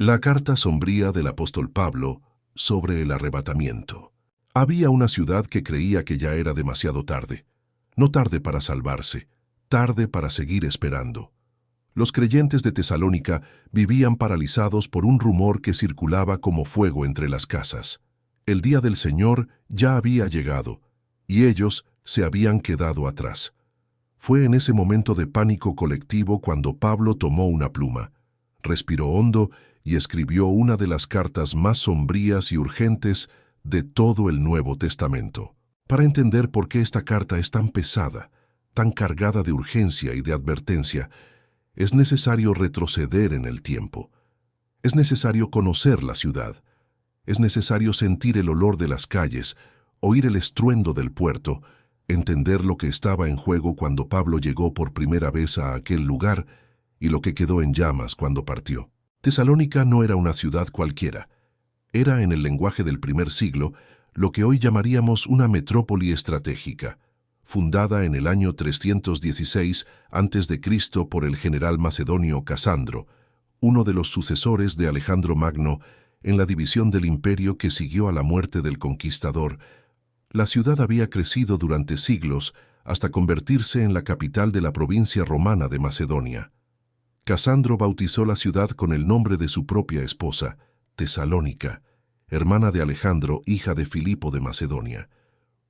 La carta sombría del apóstol Pablo sobre el arrebatamiento. Había una ciudad que creía que ya era demasiado tarde. No tarde para salvarse, tarde para seguir esperando. Los creyentes de Tesalónica vivían paralizados por un rumor que circulaba como fuego entre las casas. El día del Señor ya había llegado, y ellos se habían quedado atrás. Fue en ese momento de pánico colectivo cuando Pablo tomó una pluma, respiró hondo y escribió una de las cartas más sombrías y urgentes de todo el Nuevo Testamento. Para entender por qué esta carta es tan pesada, tan cargada de urgencia y de advertencia, es necesario retroceder en el tiempo. Es necesario conocer la ciudad. Es necesario sentir el olor de las calles, oír el estruendo del puerto, entender lo que estaba en juego cuando Pablo llegó por primera vez a aquel lugar y lo que quedó en llamas cuando partió. Tesalónica no era una ciudad cualquiera. Era, en el lenguaje del primer siglo, lo que hoy llamaríamos una metrópoli estratégica, fundada en el año 316 a.C. por el general macedonio Casandro, uno de los sucesores de Alejandro Magno en la división del imperio que siguió a la muerte del conquistador. La ciudad había crecido durante siglos hasta convertirse en la capital de la provincia romana de Macedonia. Casandro bautizó la ciudad con el nombre de su propia esposa, Tesalónica, hermana de Alejandro, hija de Filipo de Macedonia.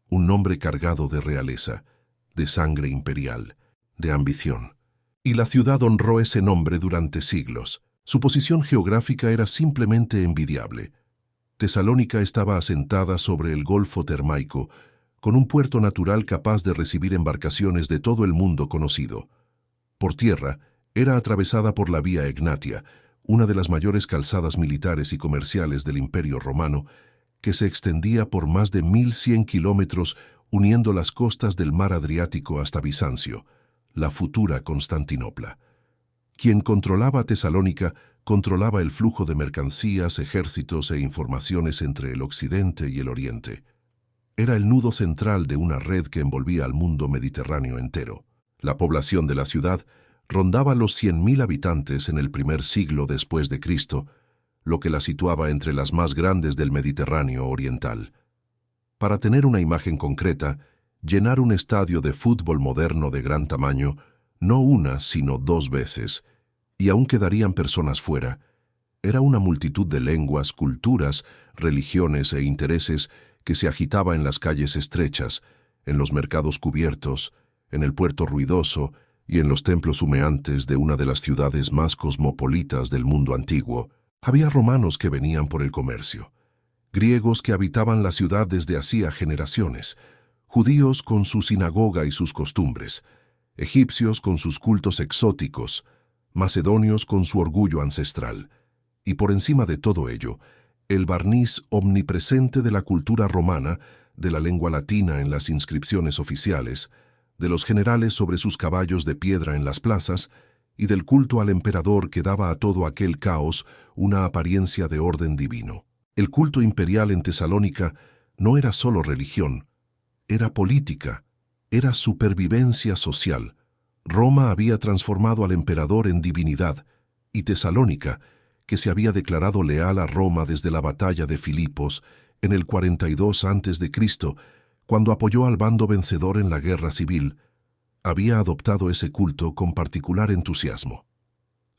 Un nombre cargado de realeza, de sangre imperial, de ambición. Y la ciudad honró ese nombre durante siglos. Su posición geográfica era simplemente envidiable. Tesalónica estaba asentada sobre el Golfo Termaico, con un puerto natural capaz de recibir embarcaciones de todo el mundo conocido. Por tierra, era atravesada por la Vía Egnatia, una de las mayores calzadas militares y comerciales del Imperio Romano, que se extendía por más de 1.100 kilómetros uniendo las costas del mar Adriático hasta Bizancio, la futura Constantinopla. Quien controlaba Tesalónica controlaba el flujo de mercancías, ejércitos e informaciones entre el occidente y el oriente. Era el nudo central de una red que envolvía al mundo mediterráneo entero. La población de la ciudad rondaba los 100.000 habitantes en el primer siglo después de Cristo, lo que la situaba entre las más grandes del Mediterráneo oriental. Para tener una imagen concreta, llenar un estadio de fútbol moderno de gran tamaño, no una, sino 2 veces, y aún quedarían personas fuera, era una multitud de lenguas, culturas, religiones e intereses que se agitaba en las calles estrechas, en los mercados cubiertos, en el puerto ruidoso y en los templos humeantes de una de las ciudades más cosmopolitas del mundo antiguo. Había romanos que venían por el comercio, griegos que habitaban la ciudad desde hacía generaciones, judíos con su sinagoga y sus costumbres, egipcios con sus cultos exóticos, macedonios con su orgullo ancestral, y por encima de todo ello, el barniz omnipresente de la cultura romana, de la lengua latina en las inscripciones oficiales, de los generales sobre sus caballos de piedra en las plazas, y del culto al emperador que daba a todo aquel caos una apariencia de orden divino. El culto imperial en Tesalónica no era solo religión, era política, era supervivencia social. Roma había transformado al emperador en divinidad, y Tesalónica, que se había declarado leal a Roma desde la batalla de Filipos en el 42 a.C., cuando apoyó al bando vencedor en la guerra civil, había adoptado ese culto con particular entusiasmo.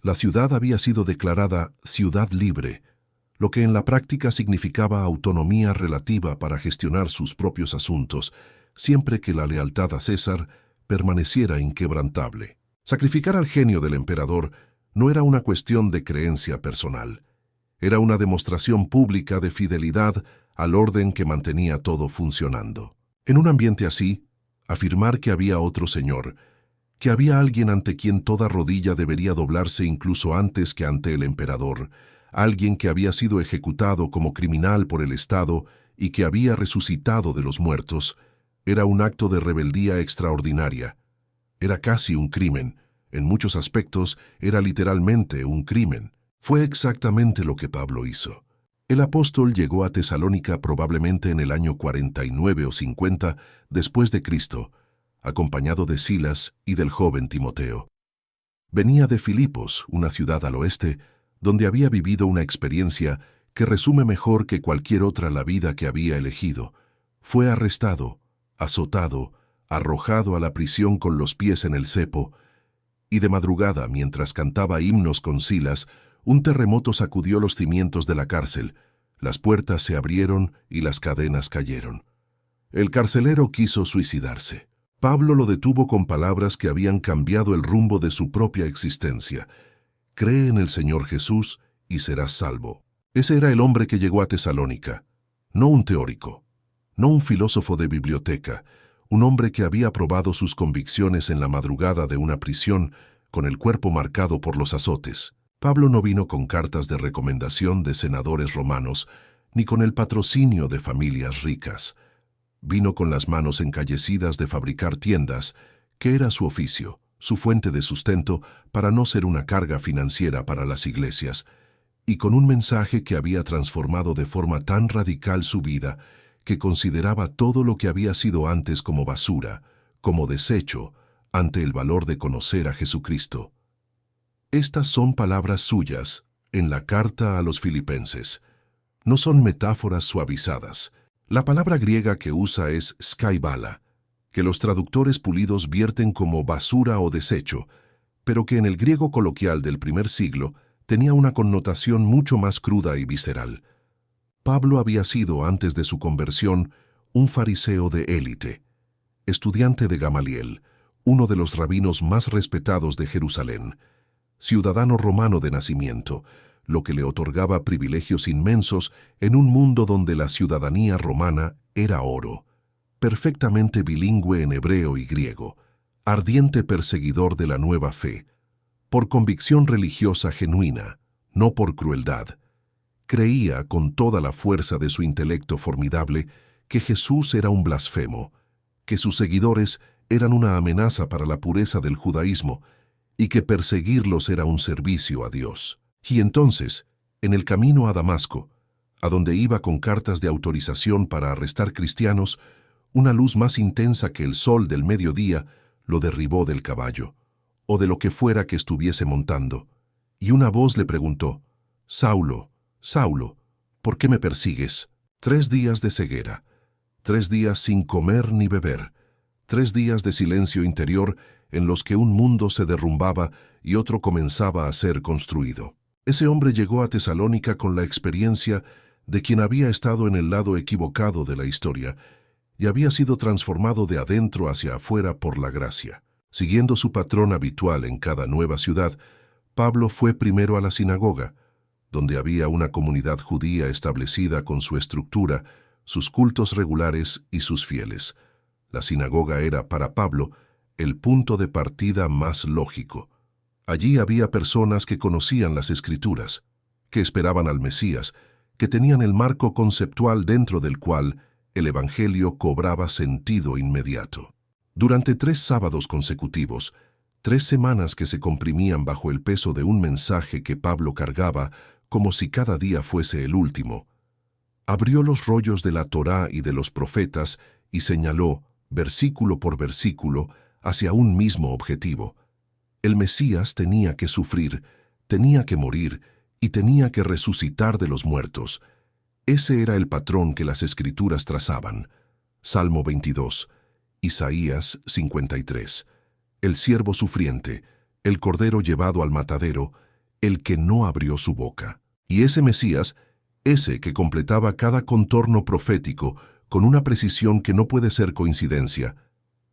La ciudad había sido declarada ciudad libre, lo que en la práctica significaba autonomía relativa para gestionar sus propios asuntos, siempre que la lealtad a César permaneciera inquebrantable. Sacrificar al genio del emperador no era una cuestión de creencia personal. Era una demostración pública de fidelidad al orden que mantenía todo funcionando. En un ambiente así, afirmar que había otro Señor, que había alguien ante quien toda rodilla debería doblarse incluso antes que ante el emperador, alguien que había sido ejecutado como criminal por el Estado y que había resucitado de los muertos, era un acto de rebeldía extraordinaria. Era casi un crimen. En muchos aspectos era literalmente un crimen. Fue exactamente lo que Pablo hizo. El apóstol llegó a Tesalónica probablemente en el año 49 o 50 después de Cristo, acompañado de Silas y del joven Timoteo. Venía de Filipos, una ciudad al oeste, donde había vivido una experiencia que resume mejor que cualquier otra la vida que había elegido. Fue arrestado, azotado, arrojado a la prisión con los pies en el cepo, y de madrugada, mientras cantaba himnos con Silas, un terremoto sacudió los cimientos de la cárcel, las puertas se abrieron y las cadenas cayeron. El carcelero quiso suicidarse. Pablo lo detuvo con palabras que habían cambiado el rumbo de su propia existencia. Cree en el Señor Jesús y serás salvo. Ese era el hombre que llegó a Tesalónica, no un teórico, no un filósofo de biblioteca, un hombre que había probado sus convicciones en la madrugada de una prisión con el cuerpo marcado por los azotes. Pablo no vino con cartas de recomendación de senadores romanos, ni con el patrocinio de familias ricas. Vino con las manos encallecidas de fabricar tiendas, que era su oficio, su fuente de sustento para no ser una carga financiera para las iglesias, y con un mensaje que había transformado de forma tan radical su vida que consideraba todo lo que había sido antes como basura, como desecho, ante el valor de conocer a Jesucristo. Estas son palabras suyas en la carta a los Filipenses. No son metáforas suavizadas. La palabra griega que usa es skaibala, que los traductores pulidos vierten como basura o desecho, pero que en el griego coloquial del primer siglo tenía una connotación mucho más cruda y visceral. Pablo había sido, antes de su conversión, un fariseo de élite, estudiante de Gamaliel, uno de los rabinos más respetados de Jerusalén, ciudadano romano de nacimiento, lo que le otorgaba privilegios inmensos en un mundo donde la ciudadanía romana era oro, perfectamente bilingüe en hebreo y griego, ardiente perseguidor de la nueva fe, por convicción religiosa genuina, no por crueldad. Creía con toda la fuerza de su intelecto formidable que Jesús era un blasfemo, que sus seguidores eran una amenaza para la pureza del judaísmo y que perseguirlos era un servicio a Dios. Y entonces, en el camino a Damasco, a donde iba con cartas de autorización para arrestar cristianos, una luz más intensa que el sol del mediodía lo derribó del caballo, o de lo que fuera que estuviese montando, y una voz le preguntó: «Saulo, Saulo, ¿por qué me persigues?». 3 días de ceguera, 3 días sin comer ni beber, 3 días de silencio interior en los que un mundo se derrumbaba y otro comenzaba a ser construido. Ese hombre llegó a Tesalónica con la experiencia de quien había estado en el lado equivocado de la historia y había sido transformado de adentro hacia afuera por la gracia. Siguiendo su patrón habitual en cada nueva ciudad, Pablo fue primero a la sinagoga, donde había una comunidad judía establecida con su estructura, sus cultos regulares y sus fieles. La sinagoga era, para Pablo, el punto de partida más lógico. Allí había personas que conocían las Escrituras, que esperaban al Mesías, que tenían el marco conceptual dentro del cual el Evangelio cobraba sentido inmediato. Durante 3 sábados consecutivos, 3 semanas que se comprimían bajo el peso de un mensaje que Pablo cargaba como si cada día fuese el último, abrió los rollos de la Torá y de los profetas y señaló, versículo por versículo, hacia un mismo objetivo. El Mesías tenía que sufrir, tenía que morir y tenía que resucitar de los muertos. Ese era el patrón que las Escrituras trazaban. Salmo 22, Isaías 53. El siervo sufriente, el cordero llevado al matadero, el que no abrió su boca. Y ese Mesías, ese que completaba cada contorno profético con una precisión que no puede ser coincidencia,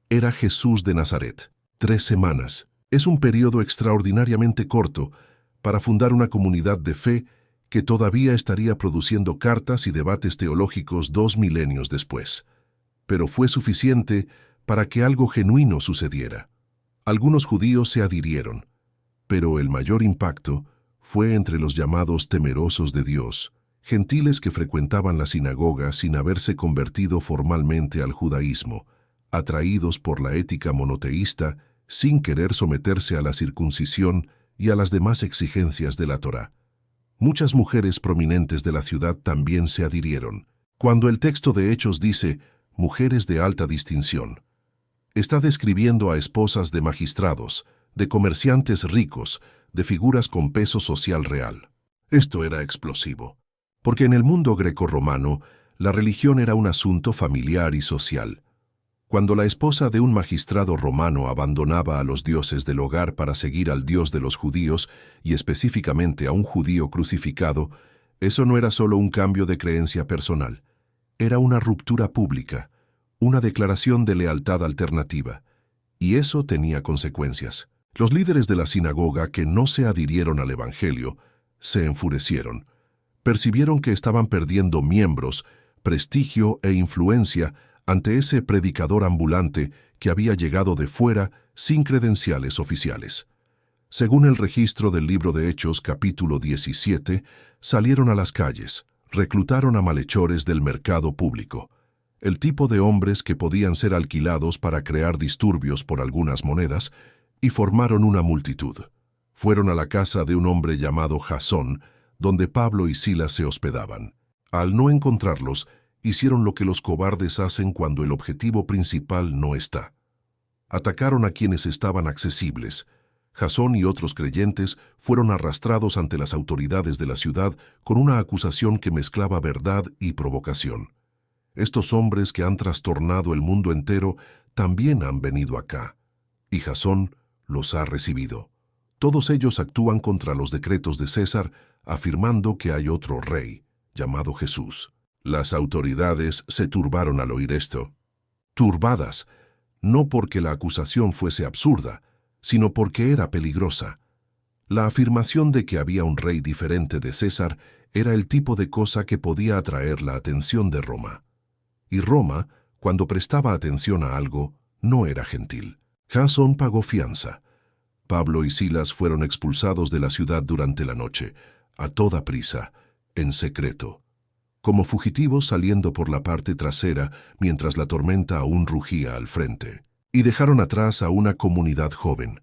era Jesús de Nazaret. 3 semanas. Es un periodo extraordinariamente corto para fundar una comunidad de fe que todavía estaría produciendo cartas y debates teológicos 2 milenios después. Pero fue suficiente para que algo genuino sucediera. Algunos judíos se adhirieron, pero el mayor impacto fue entre los llamados temerosos de Dios, gentiles que frecuentaban la sinagoga sin haberse convertido formalmente al judaísmo, atraídos por la ética monoteísta sin querer someterse a la circuncisión y a las demás exigencias de la Torá. Muchas mujeres prominentes de la ciudad también se adhirieron. Cuando el texto de Hechos dice «mujeres de alta distinción», está describiendo a esposas de magistrados, de comerciantes ricos, de figuras con peso social real. Esto era explosivo, porque en el mundo grecorromano la religión era un asunto familiar y social. Cuando la esposa de un magistrado romano abandonaba a los dioses del hogar para seguir al Dios de los judíos, y específicamente a un judío crucificado, eso no era solo un cambio de creencia personal, era una ruptura pública, una declaración de lealtad alternativa, y eso tenía consecuencias. Los líderes de la sinagoga que no se adhirieron al Evangelio se enfurecieron. Percibieron que estaban perdiendo miembros, prestigio e influencia ante ese predicador ambulante que había llegado de fuera sin credenciales oficiales. Según el registro del libro de Hechos, capítulo 17, salieron a las calles, reclutaron a malhechores del mercado público, el tipo de hombres que podían ser alquilados para crear disturbios por algunas monedas, y formaron una multitud. Fueron a la casa de un hombre llamado Jasón, donde Pablo y Silas se hospedaban. Al no encontrarlos, hicieron lo que los cobardes hacen cuando el objetivo principal no está. Atacaron a quienes estaban accesibles. Jasón y otros creyentes fueron arrastrados ante las autoridades de la ciudad con una acusación que mezclaba verdad y provocación. Estos hombres que han trastornado el mundo entero también han venido acá, y Jasón los ha recibido. Todos ellos actúan contra los decretos de César, afirmando que hay otro rey, llamado Jesús. Las autoridades se turbaron al oír esto. Turbadas, no porque la acusación fuese absurda, sino porque era peligrosa. La afirmación de que había un rey diferente de César era el tipo de cosa que podía atraer la atención de Roma. Y Roma, cuando prestaba atención a algo, no era gentil. Jasón pagó fianza. Pablo y Silas fueron expulsados de la ciudad durante la noche, a toda prisa, en secreto, como fugitivos saliendo por la parte trasera mientras la tormenta aún rugía al frente. Y dejaron atrás a una comunidad joven,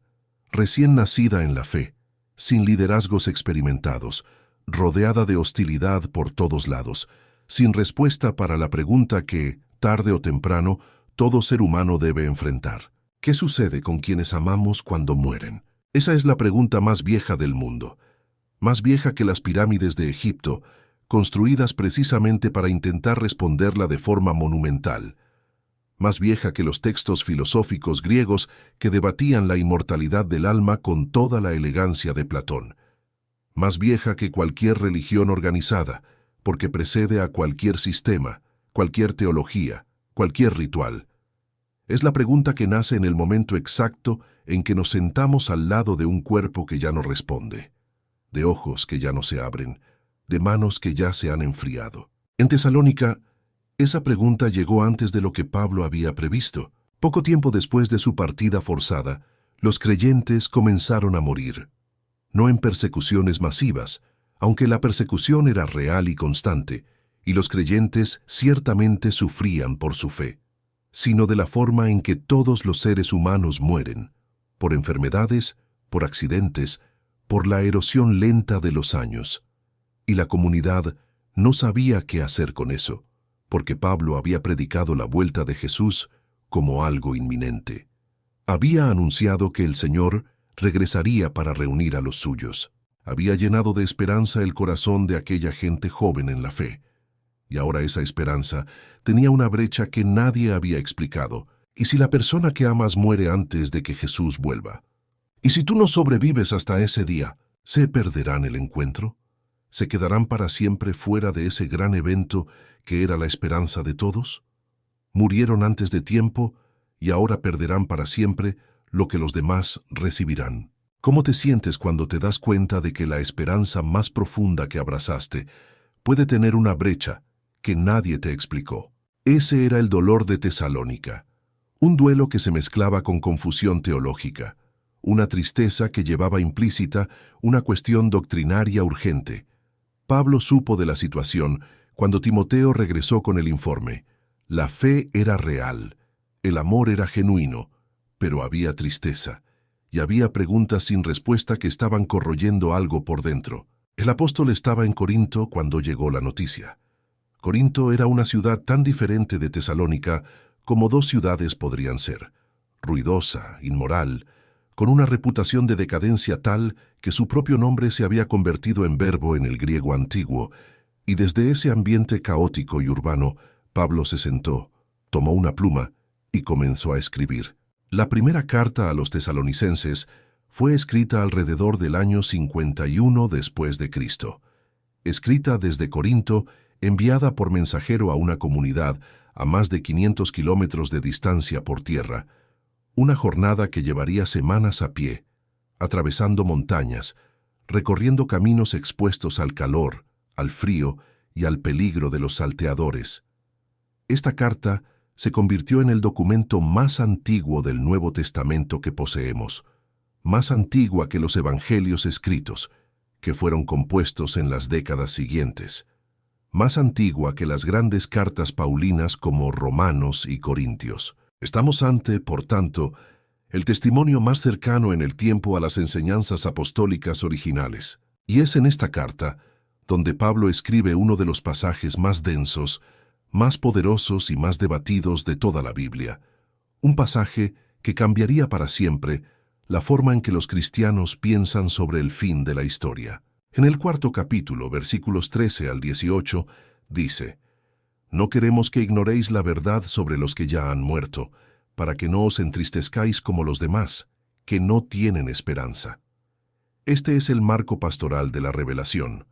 recién nacida en la fe, sin liderazgos experimentados, rodeada de hostilidad por todos lados, sin respuesta para la pregunta que, tarde o temprano, todo ser humano debe enfrentar. ¿Qué sucede con quienes amamos cuando mueren? Esa es la pregunta más vieja del mundo, más vieja que las pirámides de Egipto, construidas precisamente para intentar responderla de forma monumental, más vieja que los textos filosóficos griegos que debatían la inmortalidad del alma con toda la elegancia de Platón, más vieja que cualquier religión organizada, porque precede a cualquier sistema, cualquier teología, cualquier ritual. Es la pregunta que nace en el momento exacto en que nos sentamos al lado de un cuerpo que ya no responde, de ojos que ya no se abren, de manos que ya se han enfriado. En Tesalónica, esa pregunta llegó antes de lo que Pablo había previsto. Poco tiempo después de su partida forzada, los creyentes comenzaron a morir. No en persecuciones masivas, aunque la persecución era real y constante, y los creyentes ciertamente sufrían por su fe, sino de la forma en que todos los seres humanos mueren, por enfermedades, por accidentes, por la erosión lenta de los años. Y la comunidad no sabía qué hacer con eso, porque Pablo había predicado la vuelta de Jesús como algo inminente. Había anunciado que el Señor regresaría para reunir a los suyos. Había llenado de esperanza el corazón de aquella gente joven en la fe. Y ahora esa esperanza tenía una brecha que nadie había explicado. ¿Y si la persona que amas muere antes de que Jesús vuelva? ¿Y si tú no sobrevives hasta ese día, se perderán el encuentro? ¿Se quedarán para siempre fuera de ese gran evento que era la esperanza de todos? Murieron antes de tiempo y ahora perderán para siempre lo que los demás recibirán. ¿Cómo te sientes cuando te das cuenta de que la esperanza más profunda que abrazaste puede tener una brecha que nadie te explicó? Ese era el dolor de Tesalónica, un duelo que se mezclaba con confusión teológica, una tristeza que llevaba implícita una cuestión doctrinaria urgente. Pablo supo de la situación cuando Timoteo regresó con el informe. La fe era real, el amor era genuino, pero había tristeza, y había preguntas sin respuesta que estaban corroyendo algo por dentro. El apóstol estaba en Corinto cuando llegó la noticia. Corinto era una ciudad tan diferente de Tesalónica como dos ciudades podrían ser, ruidosa, inmoral, con una reputación de decadencia tal que su propio nombre se había convertido en verbo en el griego antiguo, y desde ese ambiente caótico y urbano, Pablo se sentó, tomó una pluma y comenzó a escribir. La primera carta a los tesalonicenses fue escrita alrededor del año 51 después de Cristo. Escrita desde Corinto, enviada por mensajero a una comunidad a más de 500 kilómetros de distancia por tierra, una jornada que llevaría semanas a pie, atravesando montañas, recorriendo caminos expuestos al calor, al frío y al peligro de los salteadores. Esta carta se convirtió en el documento más antiguo del Nuevo Testamento que poseemos, más antigua que los evangelios escritos, que fueron compuestos en las décadas siguientes, más antigua que las grandes cartas paulinas como Romanos y Corintios. Estamos ante, por tanto, el testimonio más cercano en el tiempo a las enseñanzas apostólicas originales. Y es en esta carta donde Pablo escribe uno de los pasajes más densos, más poderosos y más debatidos de toda la Biblia. Un pasaje que cambiaría para siempre la forma en que los cristianos piensan sobre el fin de la historia. En el 4º capítulo, versículos 13 al 18, dice: «No queremos que ignoréis la verdad sobre los que ya han muerto, para que no os entristezcáis como los demás, que no tienen esperanza». Este es el marco pastoral de la revelación.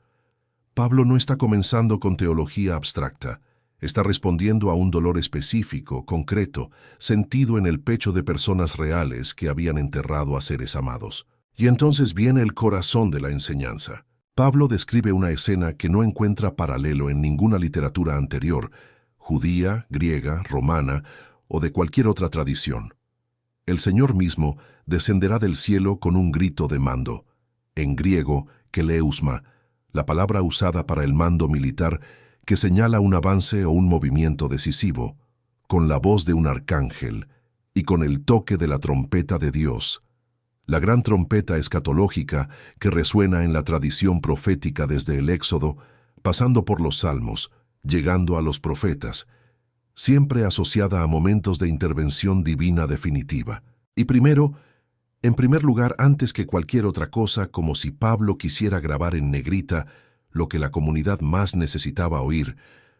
Pablo no está comenzando con teología abstracta, está respondiendo a un dolor específico, concreto, sentido en el pecho de personas reales que habían enterrado a seres amados. Y entonces viene el corazón de la enseñanza. Pablo describe una escena que no encuentra paralelo en ninguna literatura anterior, judía, griega, romana o de cualquier otra tradición. El Señor mismo descenderá del cielo con un grito de mando. En griego, keleusma, la palabra usada para el mando militar que señala un avance o un movimiento decisivo, con la voz de un arcángel y con el toque de la trompeta de Dios. La gran trompeta escatológica que resuena en la tradición profética desde el Éxodo, pasando por los Salmos, llegando a los profetas, siempre asociada a momentos de intervención divina definitiva. Y en primer lugar, antes que cualquier otra cosa, como si Pablo quisiera grabar en negrita lo que la comunidad más necesitaba oír: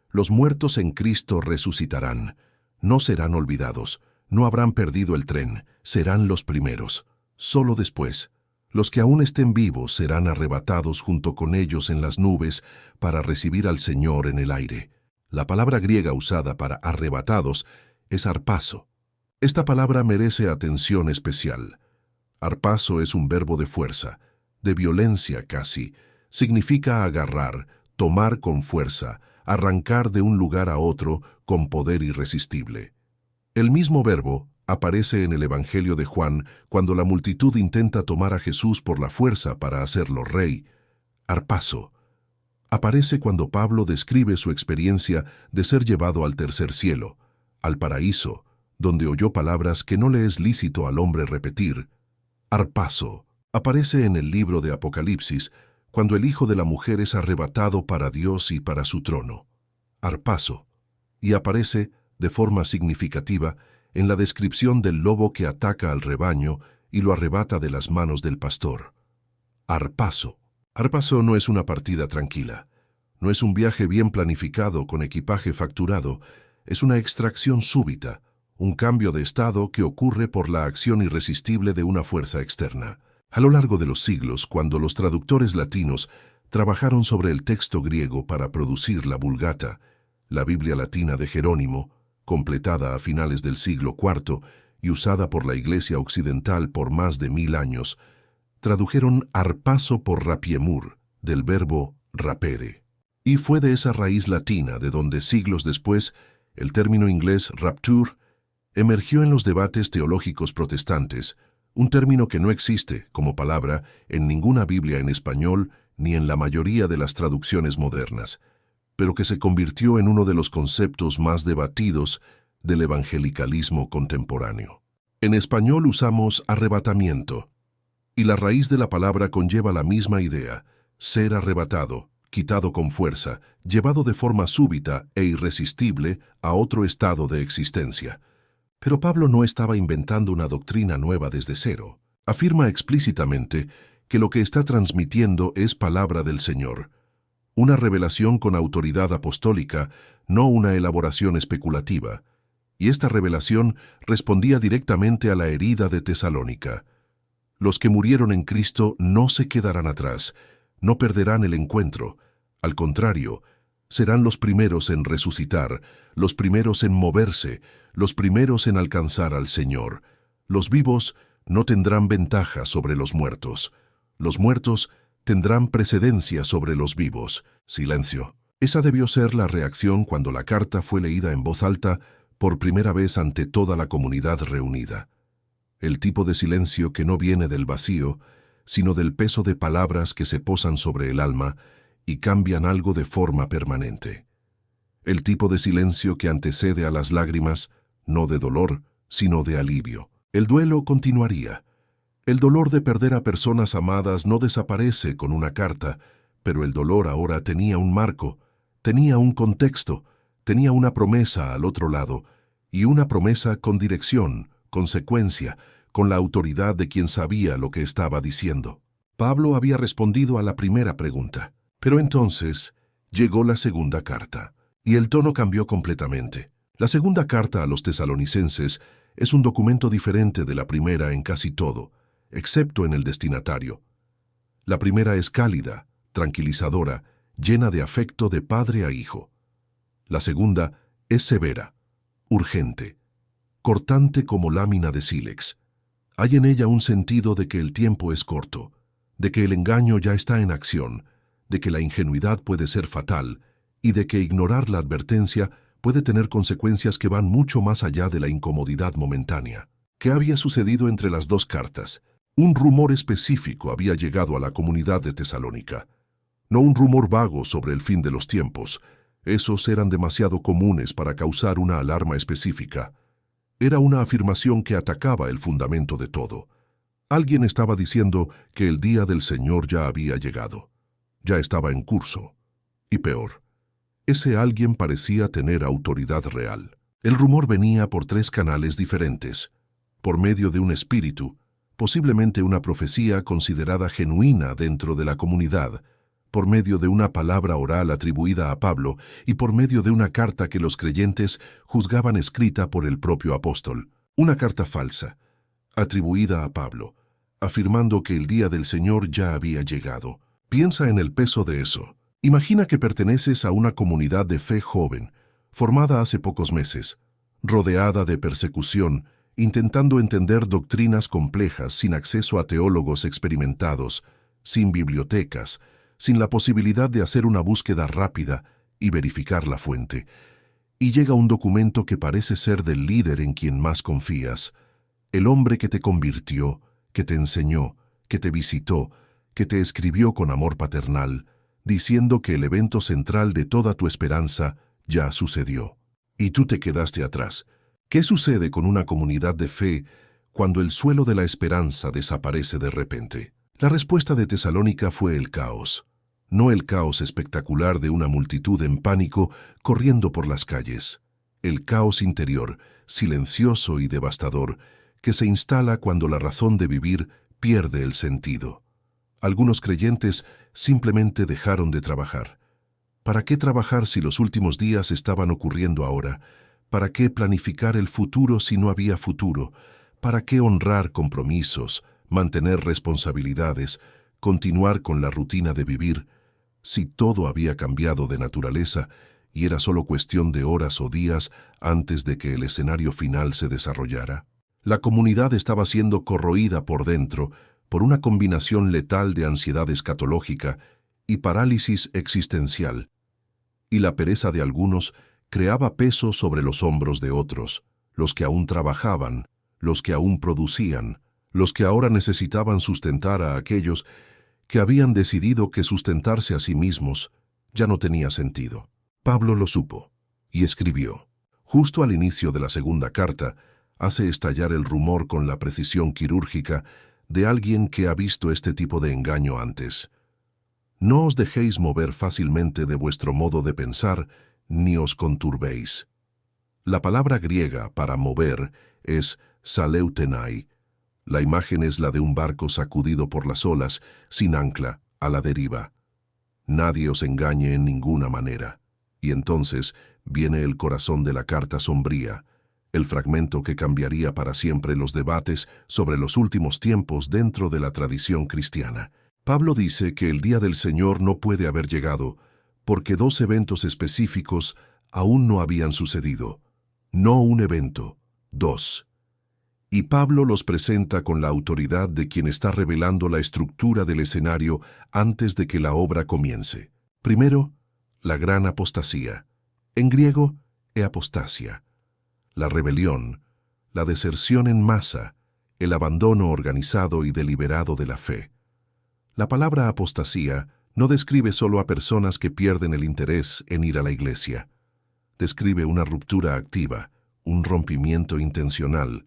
los muertos en Cristo resucitarán, no serán olvidados, no habrán perdido el tren, serán los primeros. Solo después, los que aún estén vivos serán arrebatados junto con ellos en las nubes para recibir al Señor en el aire. La palabra griega usada para arrebatados es arpazo. Esta palabra merece atención especial. Arpazo es un verbo de fuerza, de violencia casi. Significa agarrar, tomar con fuerza, arrancar de un lugar a otro con poder irresistible. El mismo verbo aparece en el Evangelio de Juan cuando la multitud intenta tomar a Jesús por la fuerza para hacerlo rey. Arpazo. Aparece cuando Pablo describe su experiencia de ser llevado al tercer cielo, al paraíso, donde oyó palabras que no le es lícito al hombre repetir. Arpazo. Aparece en el libro de Apocalipsis cuando el Hijo de la Mujer es arrebatado para Dios y para su trono. Arpazo. Y aparece, de forma significativa, en la descripción del lobo que ataca al rebaño y lo arrebata de las manos del pastor. Arpazo. Arpazo no es una partida tranquila. No es un viaje bien planificado con equipaje facturado. Es una extracción súbita, un cambio de estado que ocurre por la acción irresistible de una fuerza externa. A lo largo de los siglos, cuando los traductores latinos trabajaron sobre el texto griego para producir la Vulgata, la Biblia latina de Jerónimo, completada a finales del siglo IV y usada por la Iglesia occidental por más de 1000 años, tradujeron arpazo por rapiemur, del verbo rapere. Y fue de esa raíz latina de donde siglos después el término inglés rapture emergió en los debates teológicos protestantes, un término que no existe como palabra en ninguna Biblia en español ni en la mayoría de las traducciones modernas, pero que se convirtió en uno de los conceptos más debatidos del evangelicalismo contemporáneo. En español usamos arrebatamiento, y la raíz de la palabra conlleva la misma idea: ser arrebatado, quitado con fuerza, llevado de forma súbita e irresistible a otro estado de existencia. Pero Pablo no estaba inventando una doctrina nueva desde cero. Afirma explícitamente que lo que está transmitiendo es palabra del Señor, una revelación con autoridad apostólica, no una elaboración especulativa, y esta revelación respondía directamente a la herida de Tesalónica. Los que murieron en Cristo no se quedarán atrás, no perderán el encuentro. Al contrario, serán los primeros en resucitar, los primeros en moverse, los primeros en alcanzar al Señor. Los vivos no tendrán ventaja sobre los muertos. Los muertos tendrán precedencia sobre los vivos. Silencio. Esa debió ser la reacción cuando la carta fue leída en voz alta por primera vez ante toda la comunidad reunida. El tipo de silencio que no viene del vacío, sino del peso de palabras que se posan sobre el alma y cambian algo de forma permanente. El tipo de silencio que antecede a las lágrimas, no de dolor, sino de alivio. El duelo continuaría. El dolor de perder a personas amadas no desaparece con una carta, pero el dolor ahora tenía un marco, tenía un contexto, tenía una promesa al otro lado, y una promesa con dirección, consecuencia, con la autoridad de quien sabía lo que estaba diciendo. Pablo había respondido a la primera pregunta, pero entonces llegó la segunda carta, y el tono cambió completamente. La segunda carta a los tesalonicenses es un documento diferente de la primera en casi todo, excepto en el destinatario. La primera es cálida, tranquilizadora, llena de afecto de padre a hijo. La segunda es severa, urgente, cortante como lámina de sílex. Hay en ella un sentido de que el tiempo es corto, de que el engaño ya está en acción, de que la ingenuidad puede ser fatal y de que ignorar la advertencia puede tener consecuencias que van mucho más allá de la incomodidad momentánea. ¿Qué había sucedido entre las dos cartas? Un rumor específico había llegado a la comunidad de Tesalónica. No un rumor vago sobre el fin de los tiempos. Esos eran demasiado comunes para causar una alarma específica. Era una afirmación que atacaba el fundamento de todo. Alguien estaba diciendo que el día del Señor ya había llegado. Ya estaba en curso. Y peor, ese alguien parecía tener autoridad real. El rumor venía por 3 canales diferentes. Por medio de un espíritu, posiblemente una profecía considerada genuina dentro de la comunidad, por medio de una palabra oral atribuida a Pablo y por medio de una carta que los creyentes juzgaban escrita por el propio apóstol. Una carta falsa, atribuida a Pablo, afirmando que el día del Señor ya había llegado. Piensa en el peso de eso. Imagina que perteneces a una comunidad de fe joven, formada hace pocos meses, rodeada de persecución, intentando entender doctrinas complejas sin acceso a teólogos experimentados, sin bibliotecas, sin la posibilidad de hacer una búsqueda rápida y verificar la fuente. Y llega un documento que parece ser del líder en quien más confías, el hombre que te convirtió, que te enseñó, que te visitó, que te escribió con amor paternal, diciendo que el evento central de toda tu esperanza ya sucedió. Y tú te quedaste atrás. ¿Qué sucede con una comunidad de fe cuando el suelo de la esperanza desaparece de repente? La respuesta de Tesalónica fue el caos. No el caos espectacular de una multitud en pánico corriendo por las calles. El caos interior, silencioso y devastador, que se instala cuando la razón de vivir pierde el sentido. Algunos creyentes simplemente dejaron de trabajar. ¿Para qué trabajar si los últimos días estaban ocurriendo ahora? ¿Para qué planificar el futuro si no había futuro? ¿Para qué honrar compromisos, mantener responsabilidades, continuar con la rutina de vivir, si todo había cambiado de naturaleza y era solo cuestión de horas o días antes de que el escenario final se desarrollara? La comunidad estaba siendo corroída por dentro por una combinación letal de ansiedad escatológica y parálisis existencial, y la pereza de algunos creaba peso sobre los hombros de otros, los que aún trabajaban, los que aún producían, los que ahora necesitaban sustentar a aquellos que habían decidido que sustentarse a sí mismos ya no tenía sentido. Pablo lo supo y escribió. Justo al inicio de la segunda carta, hace estallar el rumor con la precisión quirúrgica de alguien que ha visto este tipo de engaño antes. No os dejéis mover fácilmente de vuestro modo de pensar, ni os conturbéis. La palabra griega para mover es saleutenai, La imagen es la de un barco sacudido por las olas, sin ancla, a la deriva. Nadie os engañe en ninguna manera. Y entonces viene el corazón de la carta sombría, el fragmento que cambiaría para siempre los debates sobre los últimos tiempos dentro de la tradición cristiana. Pablo dice que el día del Señor no puede haber llegado, porque dos eventos específicos aún no habían sucedido. No un evento, dos. Y Pablo los presenta con la autoridad de quien está revelando la estructura del escenario antes de que la obra comience. Primero, la gran apostasía. En griego, apostasia. La rebelión, la deserción en masa, el abandono organizado y deliberado de la fe. La palabra apostasía no describe solo a personas que pierden el interés en ir a la iglesia. Describe una ruptura activa, un rompimiento intencional,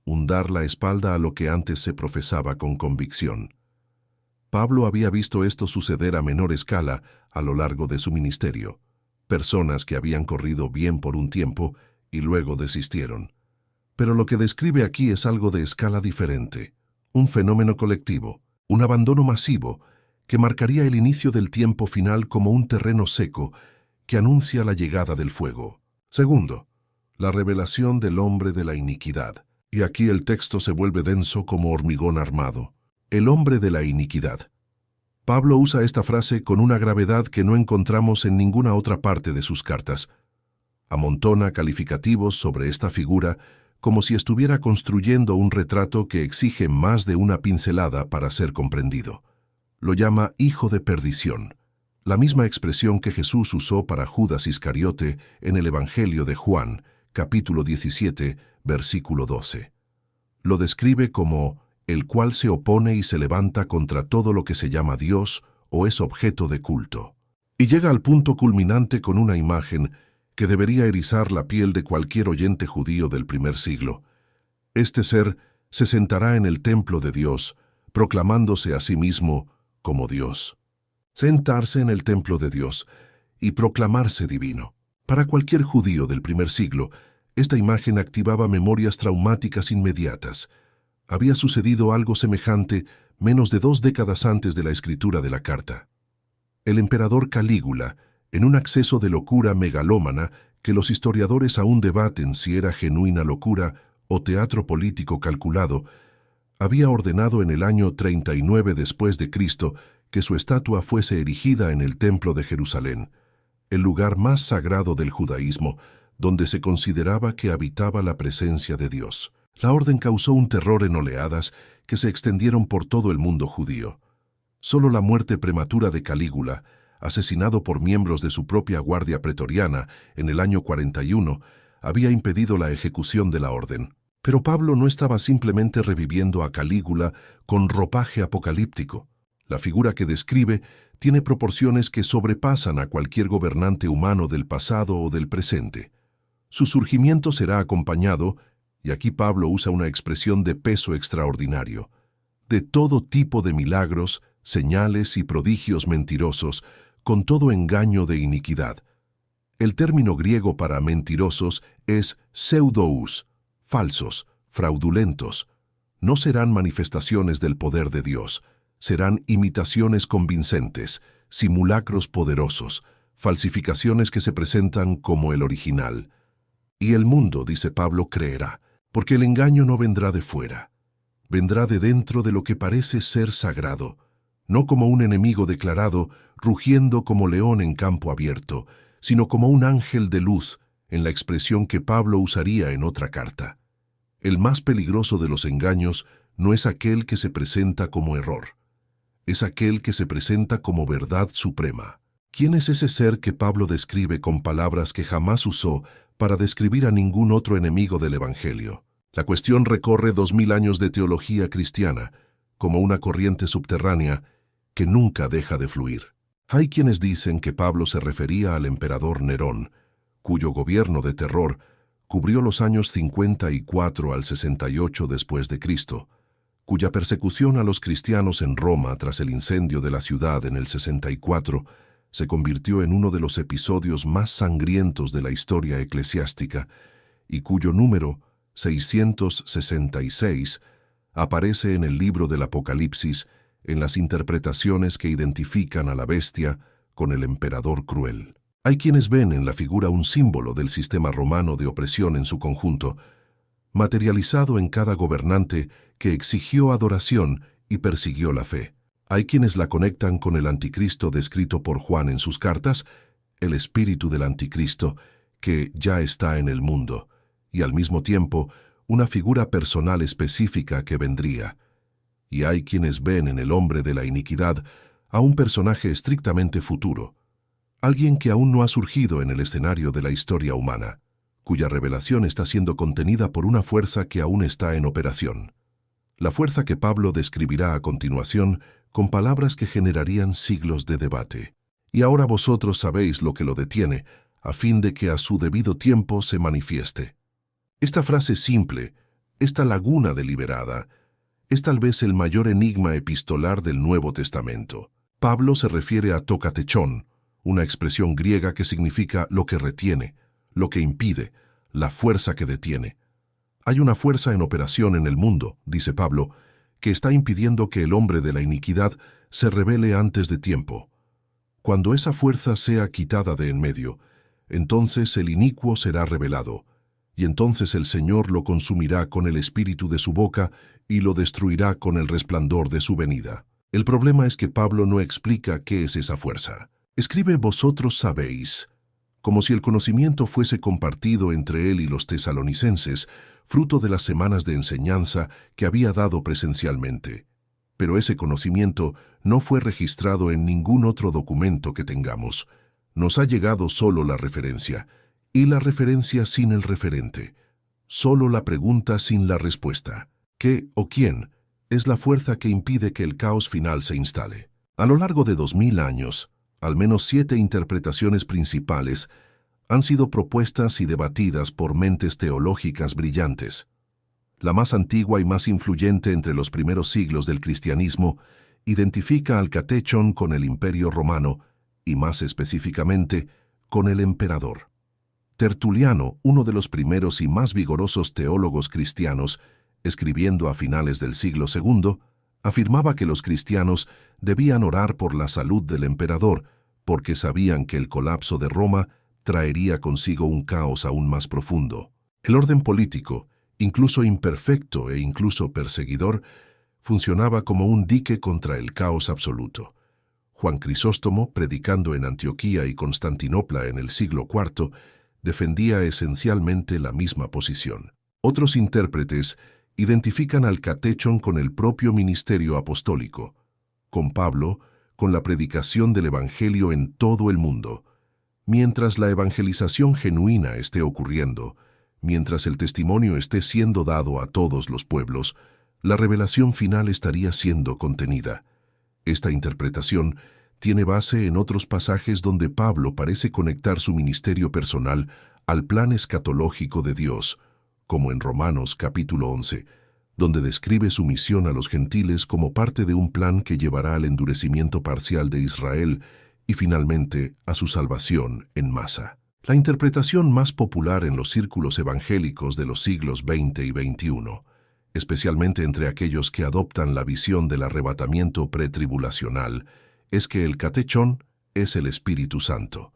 un dar la espalda a lo que antes se profesaba con convicción. Pablo había visto esto suceder a menor escala a lo largo de su ministerio. Personas que habían corrido bien por un tiempo y luego desistieron. Pero lo que describe aquí es algo de escala diferente, un fenómeno colectivo, un abandono masivo que marcaría el inicio del tiempo final como un terreno seco que anuncia la llegada del fuego. Segundo, la revelación del hombre de la iniquidad. Y aquí el texto se vuelve denso como hormigón armado. El hombre de la iniquidad. Pablo usa esta frase con una gravedad que no encontramos en ninguna otra parte de sus cartas. Amontona calificativos sobre esta figura como si estuviera construyendo un retrato que exige más de una pincelada para ser comprendido. Lo llama hijo de perdición, la misma expresión que Jesús usó para Judas Iscariote en el Evangelio de Juan, capítulo 17, versículo 12. Lo describe como el cual se opone y se levanta contra todo lo que se llama Dios o es objeto de culto. Y llega al punto culminante con una imagen que debería erizar la piel de cualquier oyente judío del primer siglo. Este ser se sentará en el templo de Dios, proclamándose a sí mismo como Dios. Sentarse en el templo de Dios y proclamarse divino. Para cualquier judío del primer siglo, esta imagen activaba memorias traumáticas inmediatas. Había sucedido algo semejante menos de 2 décadas antes de la escritura de la carta. El emperador Calígula, en un acceso de locura megalómana que los historiadores aún debaten si era genuina locura o teatro político calculado, había ordenado en el año 39 después de Cristo que su estatua fuese erigida en el Templo de Jerusalén, el lugar más sagrado del judaísmo, donde se consideraba que habitaba la presencia de Dios. La orden causó un terror en oleadas que se extendieron por todo el mundo judío. Solo la muerte prematura de Calígula, asesinado por miembros de su propia guardia pretoriana en el año 41, había impedido la ejecución de la orden. Pero Pablo no estaba simplemente reviviendo a Calígula con ropaje apocalíptico. La figura que describe tiene proporciones que sobrepasan a cualquier gobernante humano del pasado o del presente. Su surgimiento será acompañado, y aquí Pablo usa una expresión de peso extraordinario, de todo tipo de milagros, señales y prodigios mentirosos, con todo engaño de iniquidad. El término griego para mentirosos es pseudous, falsos, fraudulentos. No serán manifestaciones del poder de Dios, serán imitaciones convincentes, simulacros poderosos, falsificaciones que se presentan como el original. Y el mundo, dice Pablo, creerá, porque el engaño no vendrá de fuera, vendrá de dentro de lo que parece ser sagrado, no como un enemigo declarado, rugiendo como león en campo abierto, sino como un ángel de luz, en la expresión que Pablo usaría en otra carta. El más peligroso de los engaños no es aquel que se presenta como error, es aquel que se presenta como verdad suprema. ¿Quién es ese ser que Pablo describe con palabras que jamás usó para describir a ningún otro enemigo del Evangelio? La cuestión recorre 2000 años de teología cristiana, como una corriente subterránea que nunca deja de fluir. Hay quienes dicen que Pablo se refería al emperador Nerón, cuyo gobierno de terror cubrió los años 54 al 68 después de Cristo, cuya persecución a los cristianos en Roma tras el incendio de la ciudad en el 64 se convirtió en uno de los episodios más sangrientos de la historia eclesiástica y cuyo número, 666, Aparece en el libro del Apocalipsis, en las interpretaciones que identifican a la bestia con el emperador cruel. Hay quienes ven en la figura un símbolo del sistema romano de opresión en su conjunto, materializado en cada gobernante que exigió adoración y persiguió la fe. Hay quienes la conectan con el anticristo descrito por Juan en sus cartas, el espíritu del anticristo, que ya está en el mundo, y al mismo tiempo una figura personal específica que vendría. Y hay quienes ven en el hombre de la iniquidad a un personaje estrictamente futuro, alguien que aún no ha surgido en el escenario de la historia humana, cuya revelación está siendo contenida por una fuerza que aún está en operación. La fuerza que Pablo describirá a continuación con palabras que generarían siglos de debate. Y ahora vosotros sabéis lo que lo detiene, a fin de que a su debido tiempo se manifieste. Esta frase simple, esta laguna deliberada, es tal vez el mayor enigma epistolar del Nuevo Testamento. Pablo se refiere a tokatechón, una expresión griega que significa lo que retiene, lo que impide, la fuerza que detiene. Hay una fuerza en operación en el mundo, dice Pablo, que está impidiendo que el hombre de la iniquidad se revele antes de tiempo. Cuando esa fuerza sea quitada de en medio, entonces el inicuo será revelado, y entonces el Señor lo consumirá con el espíritu de su boca y lo destruirá con el resplandor de su venida. El problema es que Pablo no explica qué es esa fuerza. Escribe vosotros sabéis, como si el conocimiento fuese compartido entre él y los tesalonicenses, fruto de las semanas de enseñanza que había dado presencialmente. Pero ese conocimiento no fue registrado en ningún otro documento que tengamos. Nos ha llegado solo la referencia, y la referencia sin el referente. Solo la pregunta sin la respuesta. ¿Qué o quién es la fuerza que impide que el caos final se instale? A lo largo de 2000 años, al menos 7 interpretaciones principales han sido propuestas y debatidas por mentes teológicas brillantes. La más antigua y más influyente entre los primeros siglos del cristianismo identifica al catechón con el Imperio Romano y más específicamente con el emperador. Tertuliano, uno de los primeros y más vigorosos teólogos cristianos, escribiendo a finales del siglo II, afirmaba que los cristianos debían orar por la salud del emperador porque sabían que el colapso de Roma traería consigo un caos aún más profundo. El orden político, incluso imperfecto e incluso perseguidor, funcionaba como un dique contra el caos absoluto. Juan Crisóstomo, predicando en Antioquía y Constantinopla en el siglo IV, defendía esencialmente la misma posición. Otros intérpretes identifican al catechón con el propio ministerio apostólico, con Pablo, con la predicación del Evangelio en todo el mundo. Mientras la evangelización genuina esté ocurriendo, mientras el testimonio esté siendo dado a todos los pueblos, la revelación final estaría siendo contenida. Esta interpretación tiene base en otros pasajes donde Pablo parece conectar su ministerio personal al plan escatológico de Dios, como en Romanos capítulo 11, donde describe su misión a los gentiles como parte de un plan que llevará al endurecimiento parcial de Israel y finalmente a su salvación en masa. La interpretación más popular en los círculos evangélicos de los siglos XX y XXI, especialmente entre aquellos que adoptan la visión del arrebatamiento pretribulacional, es que el catechón es el Espíritu Santo.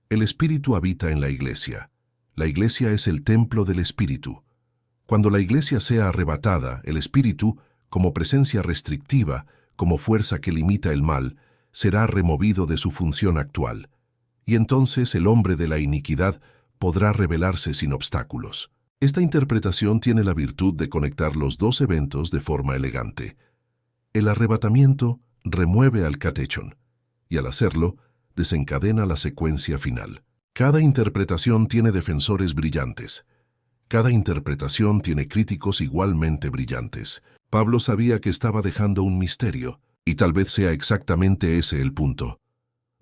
El Espíritu habita en la Iglesia. La Iglesia es el templo del Espíritu. Cuando la Iglesia sea arrebatada, el Espíritu, como presencia restrictiva, como fuerza que limita el mal, será removido de su función actual, y entonces el hombre de la iniquidad podrá revelarse sin obstáculos. Esta interpretación tiene la virtud de conectar los dos eventos de forma elegante. El arrebatamiento remueve al catechón, y al hacerlo, desencadena la secuencia final. Cada interpretación tiene defensores brillantes. Cada interpretación tiene críticos igualmente brillantes. Pablo sabía que estaba dejando un misterio, y tal vez sea exactamente ese el punto.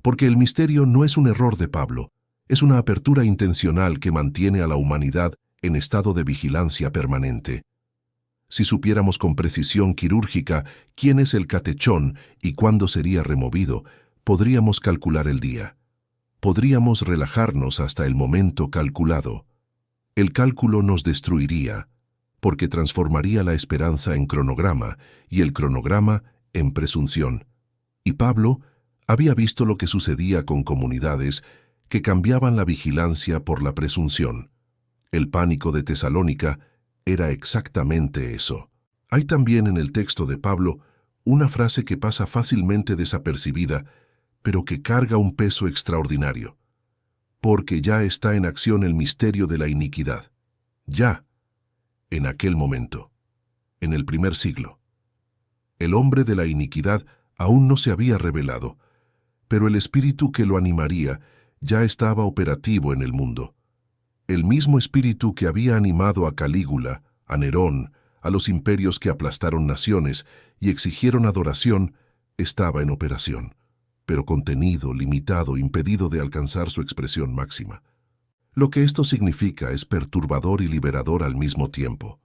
Porque el misterio no es un error de Pablo, es una apertura intencional que mantiene a la humanidad en estado de vigilancia permanente. Si supiéramos con precisión quirúrgica quién es el catechón y cuándo sería removido, podríamos calcular el día. Podríamos relajarnos hasta el momento calculado. El cálculo nos destruiría, porque transformaría la esperanza en cronograma y el cronograma en presunción. Y Pablo había visto lo que sucedía con comunidades que cambiaban la vigilancia por la presunción. El pánico de Tesalónica era exactamente eso. Hay también en el texto de Pablo una frase que pasa fácilmente desapercibida, pero que carga un peso extraordinario. Porque ya está en acción el misterio de la iniquidad. Ya, en aquel momento, en el primer siglo. El hombre de la iniquidad aún no se había revelado, pero el espíritu que lo animaría ya estaba operativo en el mundo. El mismo espíritu que había animado a Calígula, a Nerón, a los imperios que aplastaron naciones y exigieron adoración, estaba en operación, pero contenido, limitado, impedido de alcanzar su expresión máxima. Lo que esto significa es perturbador y liberador al mismo tiempo.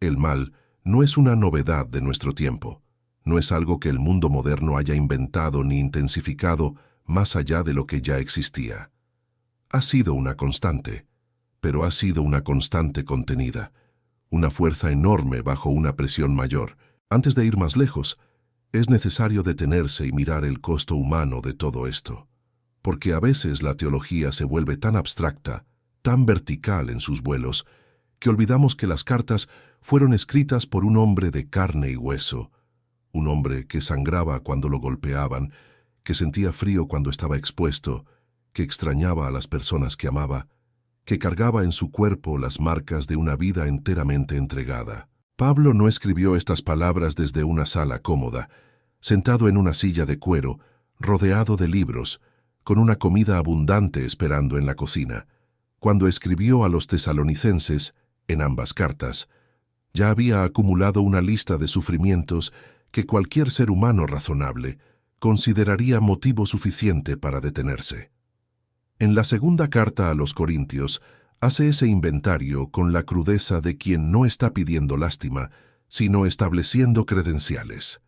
El mal no es una novedad de nuestro tiempo, no es algo que el mundo moderno haya inventado ni intensificado más allá de lo que ya existía. Ha sido una constante, pero ha sido una constante contenida, una fuerza enorme bajo una presión mayor. Antes de ir más lejos, es necesario detenerse y mirar el costo humano de todo esto, porque a veces la teología se vuelve tan abstracta, tan vertical en sus vuelos, que olvidamos que las cartas fueron escritas por un hombre de carne y hueso, un hombre que sangraba cuando lo golpeaban, que sentía frío cuando estaba expuesto, que extrañaba a las personas que amaba, que cargaba en su cuerpo las marcas de una vida enteramente entregada. Pablo no escribió estas palabras desde una sala cómoda, sentado en una silla de cuero, rodeado de libros, con una comida abundante esperando en la cocina. Cuando escribió a los tesalonicenses, en ambas cartas, ya había acumulado una lista de sufrimientos que cualquier ser humano razonable consideraría motivo suficiente para detenerse. En la segunda carta a los Corintios, hace ese inventario con la crudeza de quien no está pidiendo lástima, sino estableciendo credenciales.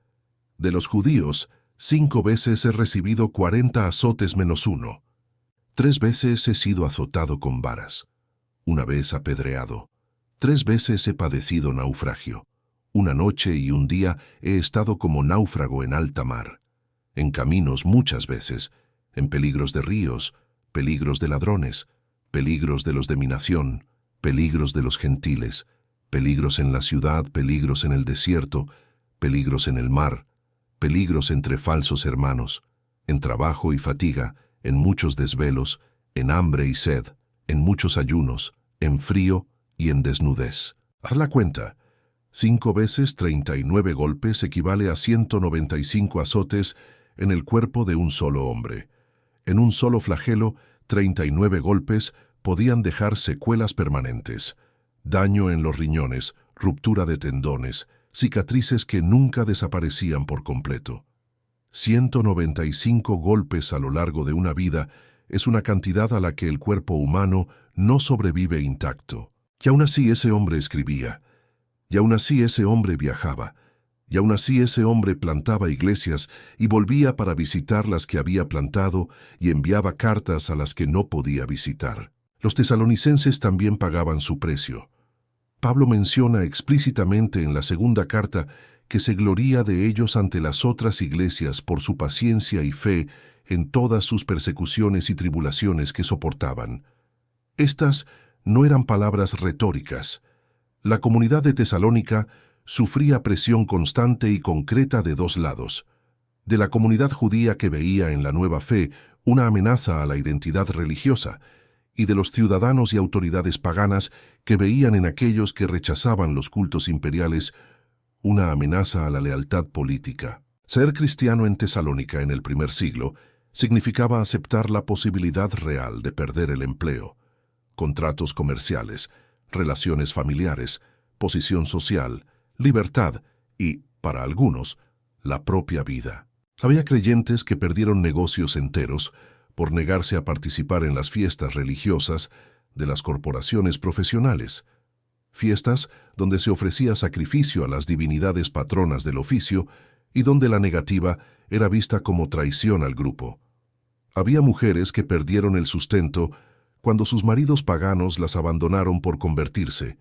De los judíos, 5 veces he recibido 40 azotes menos 1. 3 veces he sido azotado con varas. 1 vez apedreado. 3 veces he padecido naufragio. 1 noche y 1 día he estado como náufrago en alta mar. En caminos muchas veces, en peligros de ríos, peligros de ladrones, peligros de los de mi nación, peligros de los gentiles, peligros en la ciudad, peligros en el desierto, peligros en el mar, peligros entre falsos hermanos, en trabajo y fatiga, en muchos desvelos, en hambre y sed, en muchos ayunos, en frío y en desnudez. Haz la cuenta. 5 veces 39 golpes equivale a 195 azotes en el cuerpo de un solo hombre. En un solo flagelo, 39 golpes podían dejar secuelas permanentes, daño en los riñones, ruptura de tendones, cicatrices que nunca desaparecían por completo. 195 golpes a lo largo de una vida es una cantidad a la que el cuerpo humano no sobrevive intacto. Y aún así ese hombre escribía, y aún así ese hombre viajaba, y aún así ese hombre plantaba iglesias y volvía para visitar las que había plantado y enviaba cartas a las que no podía visitar. Los tesalonicenses también pagaban su precio. Pablo menciona explícitamente en la segunda carta que se gloría de ellos ante las otras iglesias por su paciencia y fe en todas sus persecuciones y tribulaciones que soportaban. Estas no eran palabras retóricas. La comunidad de Tesalónica sufría presión constante y concreta de 2 lados. De la comunidad judía que veía en la nueva fe una amenaza a la identidad religiosa, y de los ciudadanos y autoridades paganas que veían en aquellos que rechazaban los cultos imperiales una amenaza a la lealtad política. Ser cristiano en Tesalónica en el primer siglo significaba aceptar la posibilidad real de perder el empleo, contratos comerciales, relaciones familiares, posición social, libertad y, para algunos, la propia vida. Había creyentes que perdieron negocios enteros por negarse a participar en las fiestas religiosas de las corporaciones profesionales, fiestas donde se ofrecía sacrificio a las divinidades patronas del oficio y donde la negativa era vista como traición al grupo. Había mujeres que perdieron el sustento cuando sus maridos paganos las abandonaron por convertirse.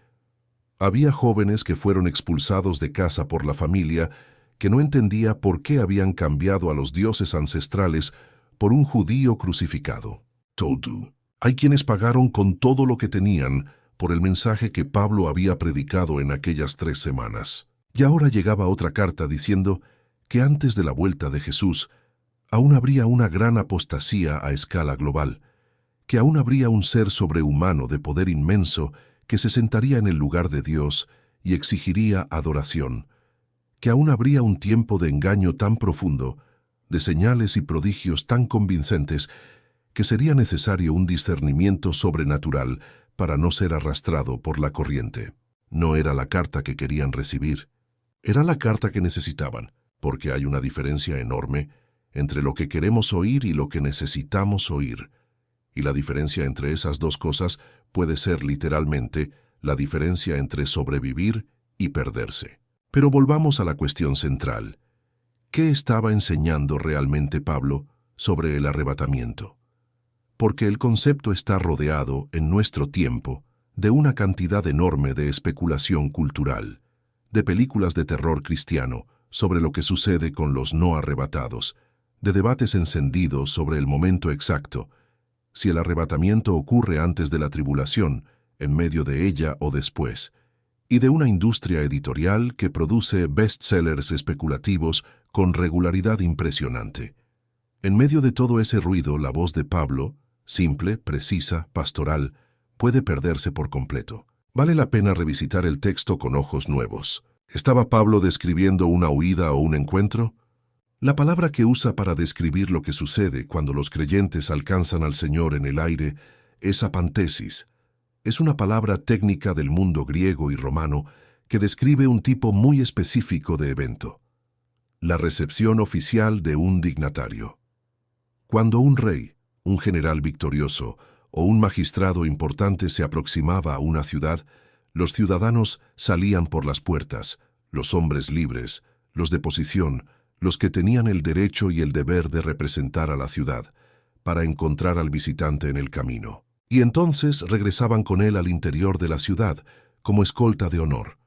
Había jóvenes que fueron expulsados de casa por la familia, que no entendía por qué habían cambiado a los dioses ancestrales por un judío crucificado. Todo. Hay quienes pagaron con todo lo que tenían por el mensaje que Pablo había predicado en aquellas 3 semanas. Y ahora llegaba otra carta diciendo que antes de la vuelta de Jesús aún habría una gran apostasía a escala global, que aún habría un ser sobrehumano de poder inmenso que se sentaría en el lugar de Dios y exigiría adoración, que aún habría un tiempo de engaño tan profundo, de señales y prodigios tan convincentes, que sería necesario un discernimiento sobrenatural para no ser arrastrado por la corriente. No era la carta que querían recibir, era la carta que necesitaban, porque hay una diferencia enorme entre lo que queremos oír y lo que necesitamos oír. Y la diferencia entre esas dos cosas puede ser literalmente la diferencia entre sobrevivir y perderse. Pero volvamos a la cuestión central. ¿Qué estaba enseñando realmente Pablo sobre el arrebatamiento? Porque el concepto está rodeado, en nuestro tiempo, de una cantidad enorme de especulación cultural, de películas de terror cristiano sobre lo que sucede con los no arrebatados, de debates encendidos sobre el momento exacto, si el arrebatamiento ocurre antes de la tribulación, en medio de ella o después, y de una industria editorial que produce bestsellers especulativos con regularidad impresionante. En medio de todo ese ruido, la voz de Pablo, simple, precisa, pastoral, puede perderse por completo. Vale la pena revisitar el texto con ojos nuevos. ¿Estaba Pablo describiendo una huida o un encuentro? La palabra que usa para describir lo que sucede cuando los creyentes alcanzan al Señor en el aire es apantesis. Es una palabra técnica del mundo griego y romano que describe un tipo muy específico de evento: la recepción oficial de un dignatario. Cuando un rey, un general victorioso o un magistrado importante se aproximaba a una ciudad, los ciudadanos salían por las puertas, los hombres libres, los de posición, los que tenían el derecho y el deber de representar a la ciudad, para encontrar al visitante en el camino. Y entonces regresaban con él al interior de la ciudad, como escolta de honor.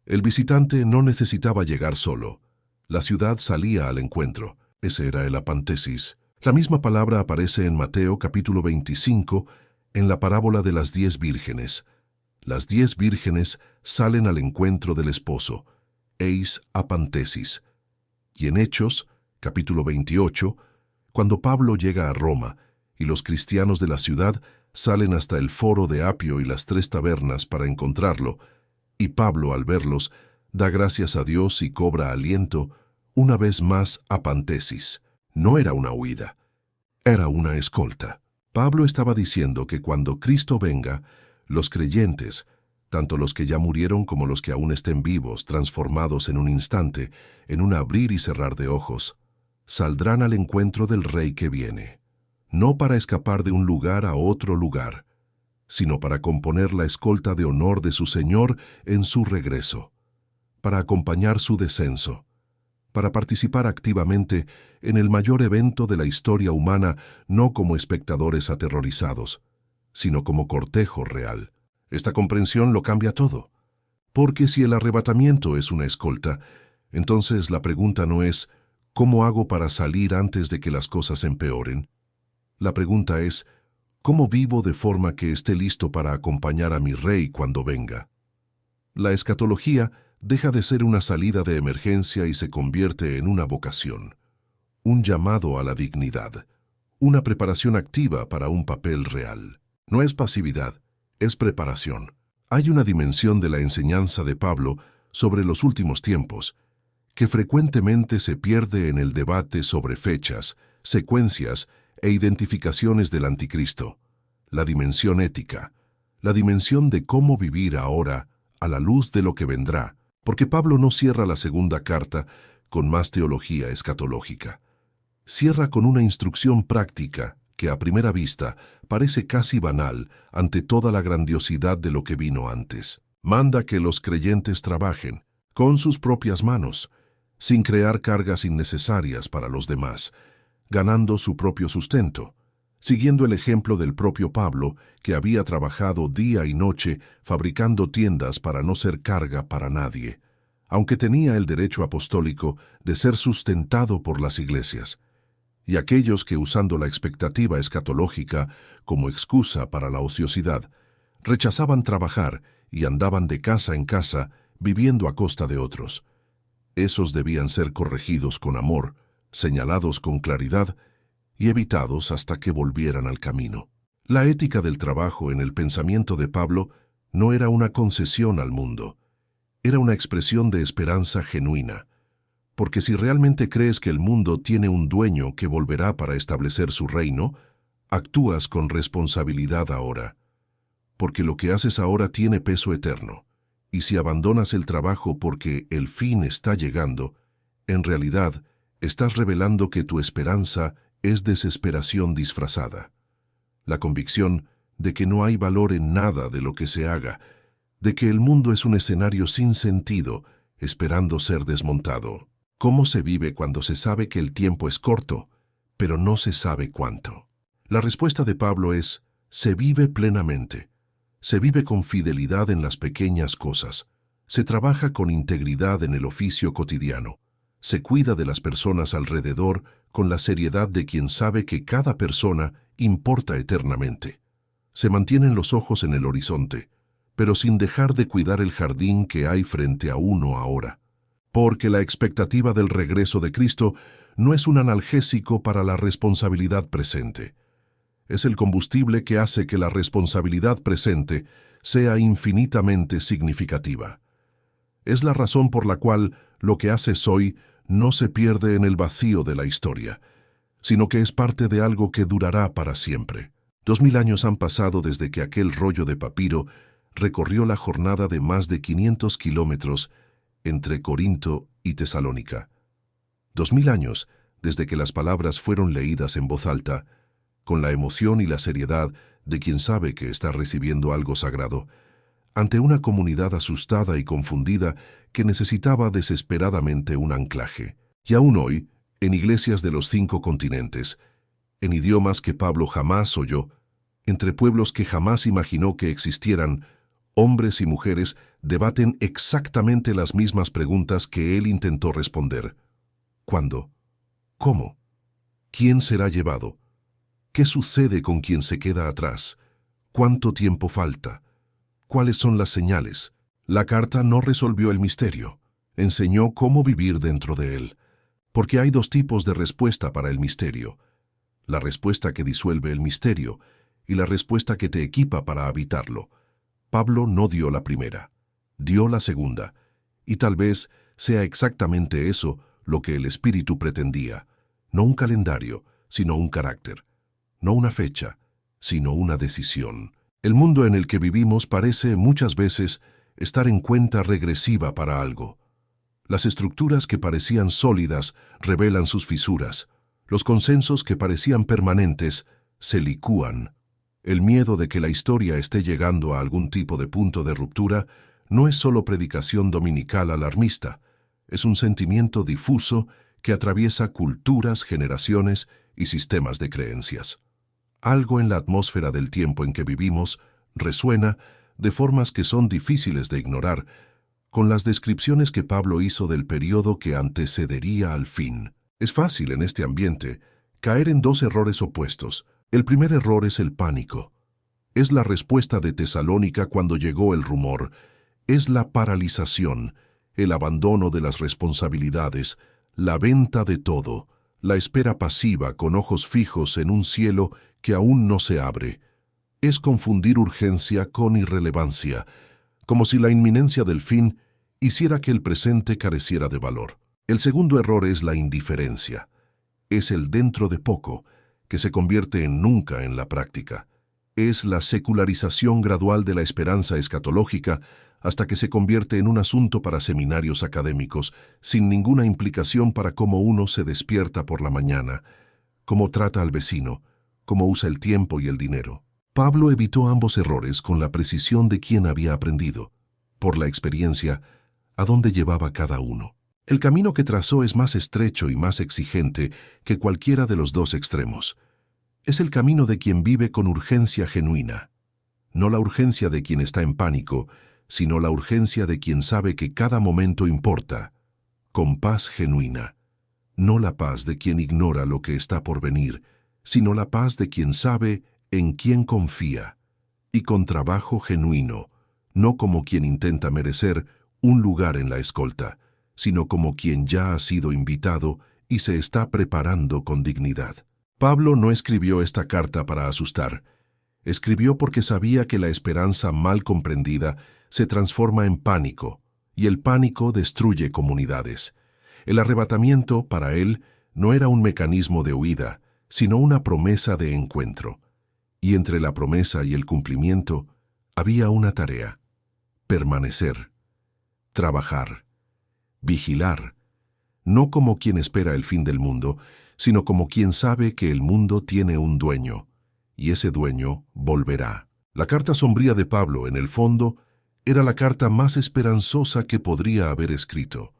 El visitante no necesitaba llegar solo. La ciudad salía al encuentro. Ese era el apantesis. La misma palabra aparece en Mateo capítulo 25, en la parábola de las 10 vírgenes. Las 10 vírgenes salen al encuentro del esposo, eis apantesis. Y en Hechos, capítulo 28, cuando Pablo llega a Roma y los cristianos de la ciudad salen hasta el foro de Apio y las 3 tabernas para encontrarlo, y Pablo, al verlos, da gracias a Dios y cobra aliento, una vez más apantesis. No era una huida, era una escolta. Pablo estaba diciendo que cuando Cristo venga, los creyentes, tanto los que ya murieron como los que aún estén vivos, transformados en un instante, en un abrir y cerrar de ojos, saldrán al encuentro del Rey que viene, no para escapar de un lugar a otro lugar, sino para componer la escolta de honor de su Señor en su regreso, para acompañar su descenso, para participar activamente en el mayor evento de la historia humana, no como espectadores aterrorizados, sino como cortejo real. Esta comprensión lo cambia todo, porque si el arrebatamiento es una escolta, entonces la pregunta no es ¿cómo hago para salir antes de que las cosas empeoren? La pregunta es ¿cómo vivo de forma que esté listo para acompañar a mi Rey cuando venga? La escatología deja de ser una salida de emergencia y se convierte en una vocación, un llamado a la dignidad, una preparación activa para un papel real. No es pasividad, es preparación. Hay una dimensión de la enseñanza de Pablo sobre los últimos tiempos que frecuentemente se pierde en el debate sobre fechas, secuencias e identificaciones del anticristo. La dimensión ética, la dimensión de cómo vivir ahora a la luz de lo que vendrá, porque Pablo no cierra la segunda carta con más teología escatológica. Cierra con una instrucción práctica que a primera vista parece casi banal ante toda la grandiosidad de lo que vino antes. Manda que los creyentes trabajen con sus propias manos, sin crear cargas innecesarias para los demás, ganando su propio sustento, siguiendo el ejemplo del propio Pablo, que había trabajado día y noche fabricando tiendas para no ser carga para nadie, aunque tenía el derecho apostólico de ser sustentado por las iglesias. Y aquellos que, usando la expectativa escatológica como excusa para la ociosidad, rechazaban trabajar y andaban de casa en casa viviendo a costa de otros. Esos debían ser corregidos con amor, señalados con claridad y evitados hasta que volvieran al camino. La ética del trabajo en el pensamiento de Pablo no era una concesión al mundo, era una expresión de esperanza genuina. Porque si realmente crees que el mundo tiene un dueño que volverá para establecer su reino, actúas con responsabilidad ahora. Porque lo que haces ahora tiene peso eterno. Y si abandonas el trabajo porque el fin está llegando, en realidad estás revelando que tu esperanza es desesperación disfrazada. La convicción de que no hay valor en nada de lo que se haga, de que el mundo es un escenario sin sentido, esperando ser desmontado. ¿Cómo se vive cuando se sabe que el tiempo es corto, pero no se sabe cuánto? La respuesta de Pablo es: se vive plenamente. Se vive con fidelidad en las pequeñas cosas. Se trabaja con integridad en el oficio cotidiano. Se cuida de las personas alrededor con la seriedad de quien sabe que cada persona importa eternamente. Se mantienen los ojos en el horizonte, pero sin dejar de cuidar el jardín que hay frente a uno ahora. Porque la expectativa del regreso de Cristo no es un analgésico para la responsabilidad presente. Es el combustible que hace que la responsabilidad presente sea infinitamente significativa. Es la razón por la cual lo que haces hoy no se pierde en el vacío de la historia, sino que es parte de algo que durará para siempre. 2000 años han pasado desde que aquel rollo de papiro recorrió la jornada de más de 500 kilómetros entre Corinto y Tesalónica. 2000 años desde que las palabras fueron leídas en voz alta, con la emoción y la seriedad de quien sabe que está recibiendo algo sagrado, ante una comunidad asustada y confundida que necesitaba desesperadamente un anclaje. Y aún hoy, en iglesias de los 5 continentes, en idiomas que Pablo jamás oyó, entre pueblos que jamás imaginó que existieran, hombres y mujeres debaten exactamente las mismas preguntas que él intentó responder. ¿Cuándo? ¿Cómo? ¿Quién será llevado? ¿Qué sucede con quien se queda atrás? ¿Cuánto tiempo falta? ¿Cuáles son las señales? La carta no resolvió el misterio, enseñó cómo vivir dentro de él. Porque hay 2 tipos de respuesta para el misterio: la respuesta que disuelve el misterio y la respuesta que te equipa para habitarlo. Pablo no dio la primera, dio la segunda, y tal vez sea exactamente eso lo que el Espíritu pretendía: no un calendario, sino un carácter; no una fecha, sino una decisión. El mundo en el que vivimos parece muchas veces estar en cuenta regresiva para algo. Las estructuras que parecían sólidas revelan sus fisuras. Los consensos que parecían permanentes se licúan. El miedo de que la historia esté llegando a algún tipo de punto de ruptura no es solo predicación dominical alarmista, es un sentimiento difuso que atraviesa culturas, generaciones y sistemas de creencias. Algo en la atmósfera del tiempo en que vivimos resuena de formas que son difíciles de ignorar con las descripciones que Pablo hizo del periodo que antecedería al fin. Es fácil en este ambiente caer en 2 errores opuestos. El primer error es el pánico. Es la respuesta de Tesalónica cuando llegó el rumor. Es la paralización, el abandono de las responsabilidades, la venta de todo, la espera pasiva con ojos fijos en un cielo que aún no se abre. Es confundir urgencia con irrelevancia, como si la inminencia del fin hiciera que el presente careciera de valor. El segundo error es la indiferencia. Es el dentro de poco, que se convierte en nunca en la práctica. Es la secularización gradual de la esperanza escatológica hasta que se convierte en un asunto para seminarios académicos, sin ninguna implicación para cómo uno se despierta por la mañana, cómo trata al vecino, cómo usa el tiempo y el dinero. Pablo evitó ambos errores con la precisión de quien había aprendido, por la experiencia, a dónde llevaba cada uno. El camino que trazó es más estrecho y más exigente que cualquiera de los 2 extremos. Es el camino de quien vive con urgencia genuina. No la urgencia de quien está en pánico, sino la urgencia de quien sabe que cada momento importa, con paz genuina. No la paz de quien ignora lo que está por venir, sino la paz de quien sabe en quién confía, y con trabajo genuino, no como quien intenta merecer un lugar en la escolta, sino como quien ya ha sido invitado y se está preparando con dignidad. Pablo no escribió esta carta para asustar. Escribió porque sabía que la esperanza mal comprendida se transforma en pánico, y el pánico destruye comunidades. El arrebatamiento, para él, no era un mecanismo de huida, sino una promesa de encuentro. Y entre la promesa y el cumplimiento había una tarea: permanecer, trabajar, vigilar, no como quien espera el fin del mundo, sino como quien sabe que el mundo tiene un dueño, y ese dueño volverá. La carta sombría de Pablo, en el fondo, era la carta más esperanzosa que podría haber escrito.